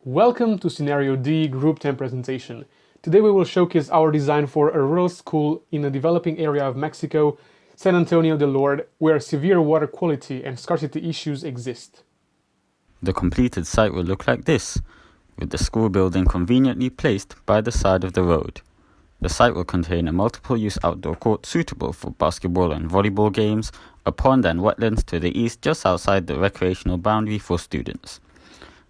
Welcome to Scenario D Group 10 presentation. Today we will showcase our design for a rural school in a developing area of Mexico, San Antonio del Norte, where severe water quality and scarcity issues exist. The completed site will look like this, with the school building conveniently placed by the side of the road. The site will contain a multiple-use outdoor court suitable for basketball and volleyball games, a pond and wetlands to the east just outside the recreational boundary for students.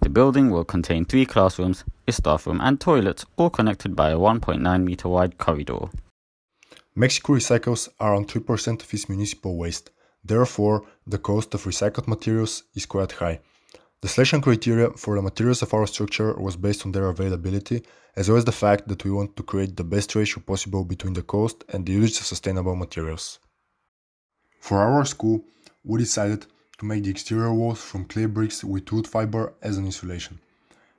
The building will contain 3 classrooms, a staff room and toilets, all connected by a 1.9 meter wide corridor. Mexico recycles around 3% of its municipal waste. Therefore, the cost of recycled materials is quite high. The selection criteria for the materials of our structure was based on their availability, as well as the fact that we want to create the best ratio possible between the cost and the usage of sustainable materials. For our school, we decided to make the exterior walls from clay bricks with wood fiber as an insulation.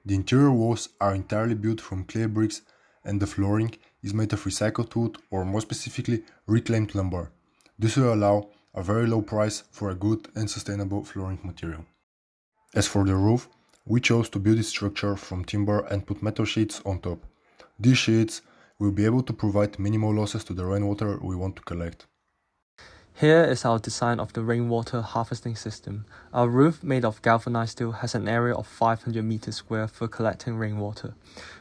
The interior walls are entirely built from clay bricks and the flooring is made of recycled wood, or more specifically, reclaimed lumber. This will allow a very low price for a good and sustainable flooring material. As for the roof, we chose to build this structure from timber and put metal sheets on top. These sheets will be able to provide minimal losses to the rainwater we want to collect. Here is our design of the rainwater harvesting system. Our roof, made of galvanized steel, has an area of 500 meters square for collecting rainwater.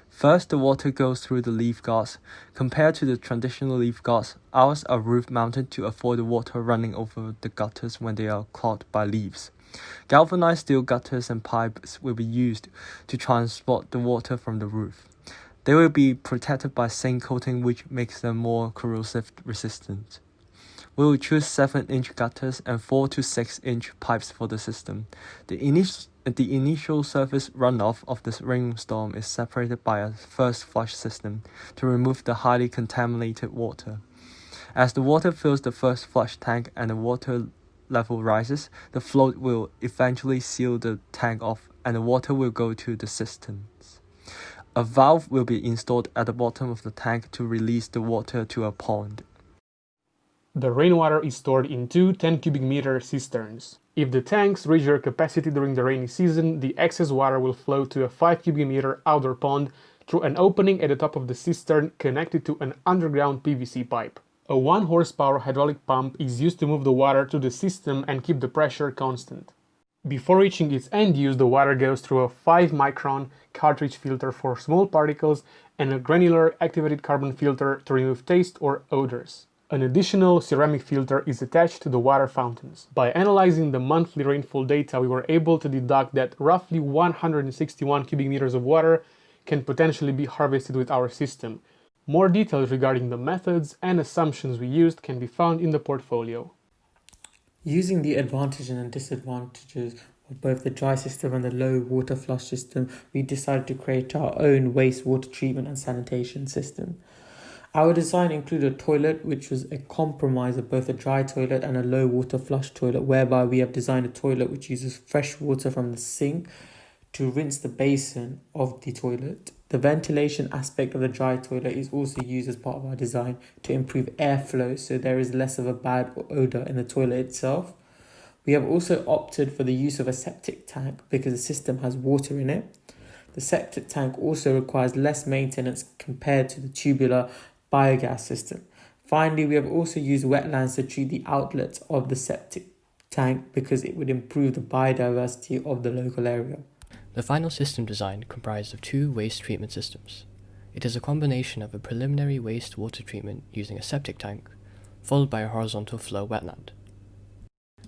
First, the water goes through the leaf guards. Compared to the traditional leaf guards, ours are roof mounted to avoid the water running over the gutters when they are clogged by leaves. Galvanized steel gutters and pipes will be used to transport the water from the roof. They will be protected by zinc coating, which makes them more corrosive resistant. We will choose 7-inch gutters and 4 to 6-inch pipes for the system. The initial surface runoff of this rainstorm is separated by a first flush system to remove the highly contaminated water. As the water fills the first flush tank and the water level rises, the float will eventually seal the tank off and the water will go to the cisterns. A valve will be installed at the bottom of the tank to release the water to a pond. The rainwater is stored in 2 10 cubic meter cisterns. If the tanks reach their capacity during the rainy season, the excess water will flow to a 5 cubic meter outdoor pond through an opening at the top of the cistern connected to an underground PVC pipe. A 1 horsepower hydraulic pump is used to move the water to the system and keep the pressure constant. Before reaching its end use, the water goes through a 5-micron cartridge filter for small particles and a granular activated carbon filter to remove taste or odors. An additional ceramic filter is attached to the water fountains. By analyzing the monthly rainfall data, we were able to deduct that roughly 161 cubic meters of water can potentially be harvested with our system. More details regarding the methods and assumptions we used can be found in the portfolio. Using the advantages and disadvantages of both the dry system and the low water flush system, we decided to create our own wastewater treatment and sanitation system. Our design included a toilet, which was a compromise of both a dry toilet and a low water flush toilet, whereby we have designed a toilet which uses fresh water from the sink to rinse the basin of the toilet. The ventilation aspect of the dry toilet is also used as part of our design to improve airflow, so there is less of a bad odor in the toilet itself. We have also opted for the use of a septic tank because the system has water in it. The septic tank also requires less maintenance compared to the tubular biogas system. Finally, we have also used wetlands to treat the outlets of the septic tank because it would improve the biodiversity of the local area. The final system design comprised of 2 waste treatment systems. It is a combination of a preliminary waste water treatment using a septic tank, followed by a horizontal flow wetland.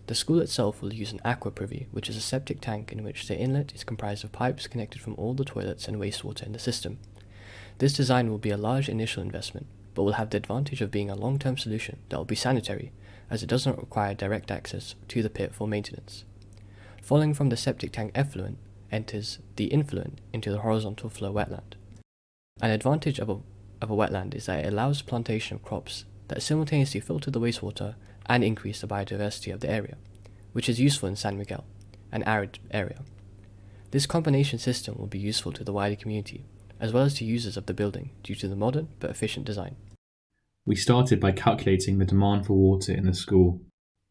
The school itself will use an aqua privy, which is a septic tank in which the inlet is comprised of pipes connected from all the toilets and wastewater in the system. This design will be a large initial investment, but will have the advantage of being a long-term solution that will be sanitary, as it does not require direct access to the pit for maintenance. Following from the septic tank effluent enters the influent into the horizontal flow wetland. An advantage of a wetland is that it allows plantation of crops that simultaneously filter the wastewater and increase the biodiversity of the area, which is useful in San Miguel, an arid area. This combination system will be useful to the wider community, as well as to users of the building due to the modern but efficient design. We started by calculating the demand for water in the school.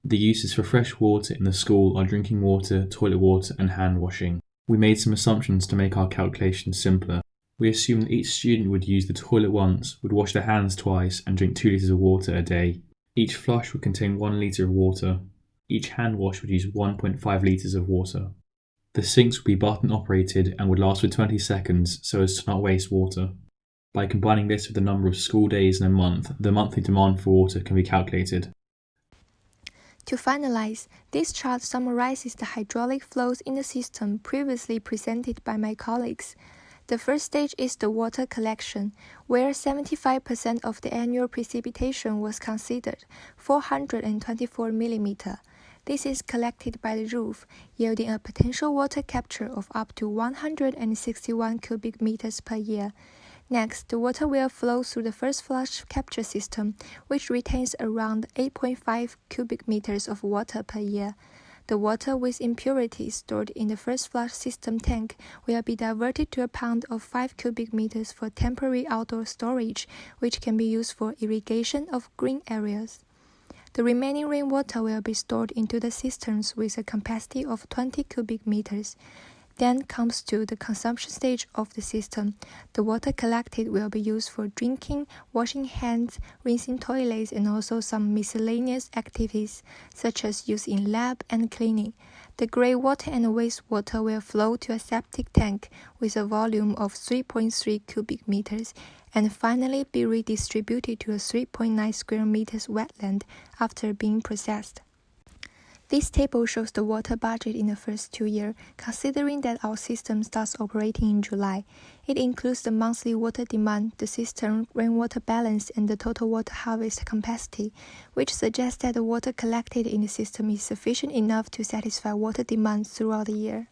The uses for fresh water in the school are drinking water, toilet water and hand washing. We made some assumptions to make our calculations simpler. We assumed that each student would use the toilet once, would wash their hands twice, and drink 2 litres of water a day. Each flush would contain 1 litre of water. Each hand wash would use 1.5 litres of water. The sinks would be button operated and would last for 20 seconds so as to not waste water. By combining this with the number of school days in a month, the monthly demand for water can be calculated. To finalize, this chart summarizes the hydraulic flows in the system previously presented by my colleagues. The first stage is the water collection, where 75% of the annual precipitation was considered, 424 mm. This is collected by the roof, yielding a potential water capture of up to 161 cubic meters per year. Next, the water will flow through the first flush capture system, which retains around 8.5 cubic meters of water per year. The water with impurities stored in the first flush system tank will be diverted to a pond of 5 cubic meters for temporary outdoor storage, which can be used for irrigation of green areas. The remaining rainwater will be stored into the cisterns with a capacity of 20 cubic meters. Then comes to the consumption stage of the system. The water collected will be used for drinking, washing hands, rinsing toilets, and also some miscellaneous activities, such as use in lab and cleaning. The grey water and wastewater will flow to a septic tank with a volume of 3.3 cubic meters, and finally be redistributed to a 3.9 square meters wetland after being processed. This table shows the water budget in the first 2 years, considering that our system starts operating in July. It includes the monthly water demand, the cistern rainwater balance, and the total water harvest capacity, which suggests that the water collected in the system is sufficient enough to satisfy water demand throughout the year.